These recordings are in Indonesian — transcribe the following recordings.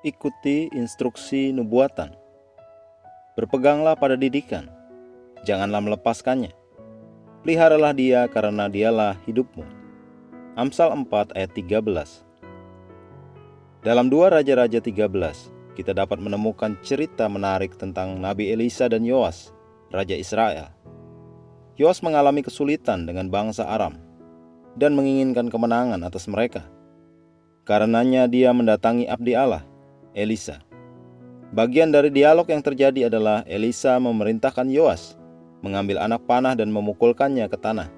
Ikuti instruksi nubuatan. Berpeganglah pada didikan, janganlah melepaskannya. Peliharalah dia karena dialah hidupmu. Amsal 4 ayat 13. Dalam 2 Raja-Raja 13, kita dapat menemukan cerita menarik tentang Nabi Elisa dan Yoas, Raja Israel. Yoas mengalami kesulitan dengan bangsa Aram dan menginginkan kemenangan atas mereka. Karenanya dia mendatangi abdi Allah, Elisa. Bagian dari dialog yang terjadi adalah Elisa memerintahkan Yoas mengambil anak panah dan memukulkannya ke tanah.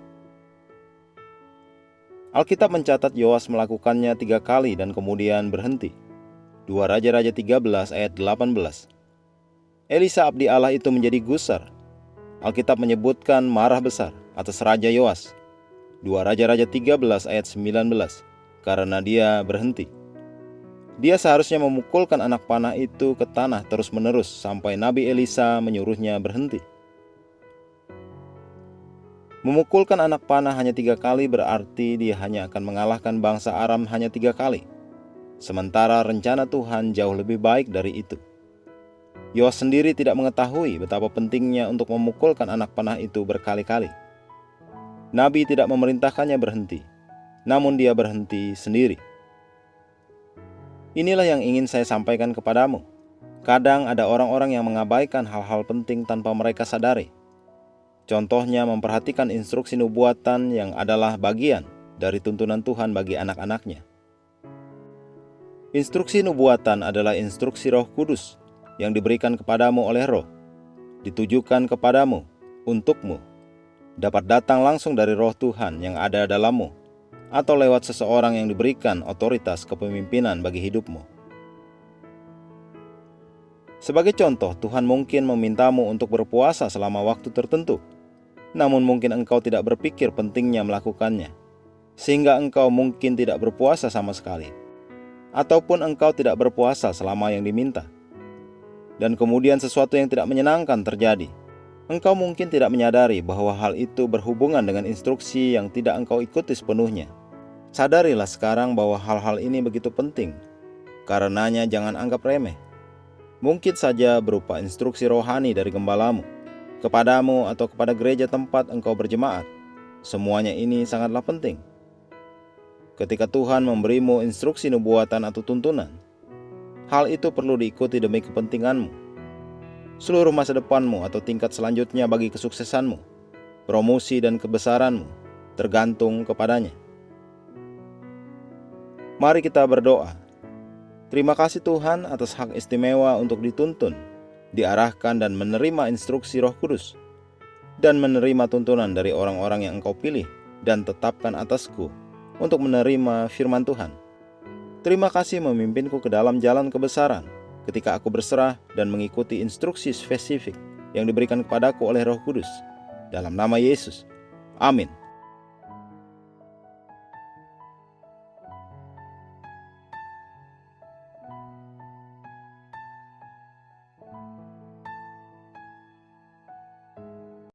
Alkitab mencatat Yoas melakukannya 3 kali dan kemudian berhenti. 2 Raja-Raja 13 ayat 18. Elisa abdi Allah itu menjadi gusar. Alkitab menyebutkan marah besar atas Raja Yoas. 2 Raja-Raja 13 ayat 19, karena dia berhenti. Dia seharusnya memukulkan anak panah itu ke tanah terus-menerus sampai Nabi Elisa menyuruhnya berhenti. Memukulkan anak panah hanya 3 kali berarti dia hanya akan mengalahkan bangsa Aram hanya 3 kali. Sementara rencana Tuhan jauh lebih baik dari itu. Yoas sendiri tidak mengetahui betapa pentingnya untuk memukulkan anak panah itu berkali-kali. Nabi tidak memerintahkannya berhenti, namun dia berhenti sendiri. Inilah yang ingin saya sampaikan kepadamu. Kadang ada orang-orang yang mengabaikan hal-hal penting tanpa mereka sadari. Contohnya memperhatikan instruksi nubuatan yang adalah bagian dari tuntunan Tuhan bagi anak-anaknya. Instruksi nubuatan adalah instruksi Roh Kudus yang diberikan kepadamu oleh Roh, ditujukan kepadamu, untukmu, dapat datang langsung dari Roh Tuhan yang ada dalammu, atau lewat seseorang yang diberikan otoritas kepemimpinan bagi hidupmu. Sebagai contoh, Tuhan mungkin memintamu untuk berpuasa selama waktu tertentu, namun mungkin engkau tidak berpikir pentingnya melakukannya, sehingga engkau mungkin tidak berpuasa sama sekali, ataupun engkau tidak berpuasa selama yang diminta. Dan kemudian sesuatu yang tidak menyenangkan terjadi. Engkau mungkin tidak menyadari bahwa hal itu berhubungan dengan instruksi yang tidak engkau ikuti sepenuhnya. Sadarilah sekarang bahwa hal-hal ini begitu penting. Karenanya jangan anggap remeh. Mungkin saja berupa instruksi rohani dari gembalamu, kepadamu atau kepada gereja tempat engkau berjemaat. Semuanya ini sangatlah penting. Ketika Tuhan memberimu instruksi nubuatan atau tuntunan, hal itu perlu diikuti demi kepentinganmu, seluruh masa depanmu atau tingkat selanjutnya bagi kesuksesanmu, promosi dan kebesaranmu, tergantung kepadanya. Mari kita berdoa. Terima kasih Tuhan atas hak istimewa untuk dituntun, diarahkan dan menerima instruksi Roh Kudus, dan menerima tuntunan dari orang-orang yang Engkau pilih dan tetapkan atasku untuk menerima firman Tuhan. Terima kasih memimpinku ke dalam jalan kebesaran ketika aku berserah dan mengikuti instruksi spesifik yang diberikan kepadaku oleh Roh Kudus. Dalam nama Yesus. Amin.